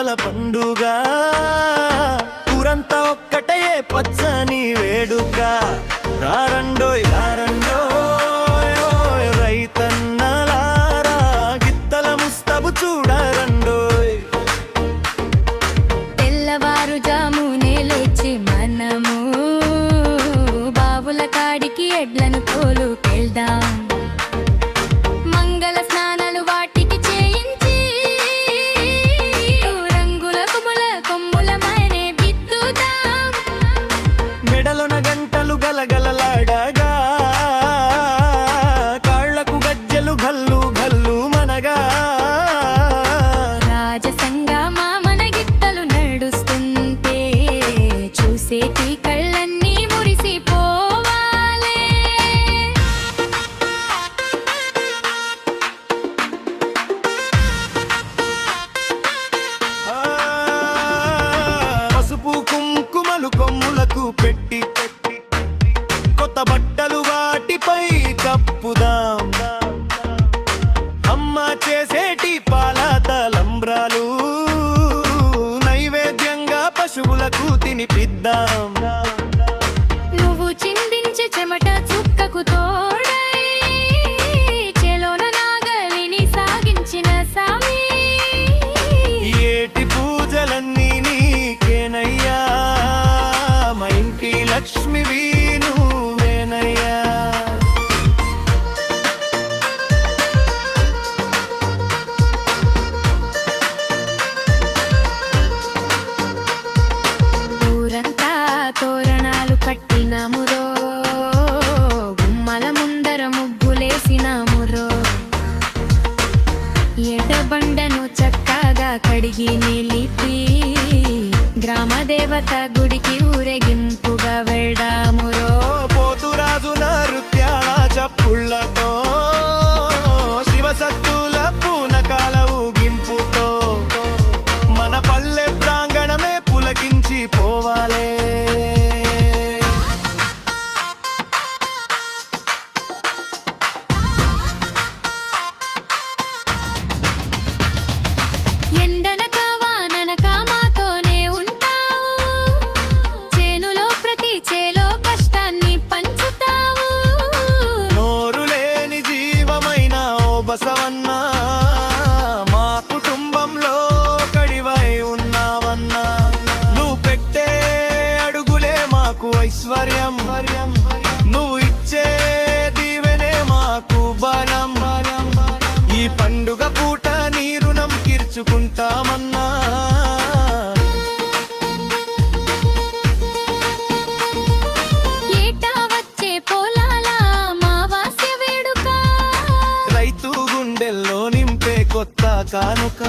పంటల పండుగ ఊరంతా ఒక్కటే పచ్చని వేడుక రారండోయ్ రారండోయ్ రైతన్నలారా గిత్తల ముస్తబు చూడరండోయ్ తెల్లవారుజామునే లేచి మనము బావుల కాడికి ఎడ్లను తోలుకెళ్దాం మంగళ స్నానాలు వాటికి చేయించి రంగుల కొమ్ముల మనే బిద్దుదాం మెడలోన గంటలు గలగలలాడగా కాళ్లకు గజ్జెలు గల్లు గల్లు మనగా రాజసంగా మామన గిత్తలు నడుస్తుంటే చూసేటి కళ్ళన్నీ మురిసిపోవాలే పసుపు కుంకుమలు కొమ్ములకు పెట్టి కొత్త బట్టలు వాటిపై కప్పుదాం అమ్మ చేసేటి పాల తలంబ్రాలు నైవేద్యంగా పశువులకు తినిపిద్దాం నువ్వు చిందించే చెమట చుక్కకు తోడై చెలోన నాగలిని సాగించిన సామి ఏటి పూజలన్నీ నీకేనయ్యా మా ఇంటి లక్ష్మివి నువ్వేనయ్యా ఊరంతా తోరణాలు కట్టినామురో గుమ్మల ముందర ముగ్గులేసినామురో ఎడబండను చక్కగా కడిగి నిలిపి గ్రామ దేవత గుడికి ఊరేగింపుగా వెళ్దామురో పోతురాజు నృత్యాల చప్పుళ్లతో శివసత్తుల పూనకాల ఊగింపుతో మన పల్లె ప్రాంగణమే పులకించి పోవాలే ఎండనక వాననక మాతోనే ఉంటావు చేనులో ప్రతి చేలో కష్టాన్ని పంచుతావు నోరు లేని జీవమైన ఓ బసవన్న మా కుటుంబంలో కడివై ఉన్నావన్నా నువ్వు పెట్టే అడుగులే మాకు ఐశ్వర్యం నువ్వు ఇచ్చే దీవెనే మాకు బలం ఈ పండుగ పూట నీ రుణం తీర్చుకుంటామన్నా ఏటా వచ్చే పొలాల అమావాస్య వేడుక రైతు గుండెల్లో నింపే కొత్త కానుక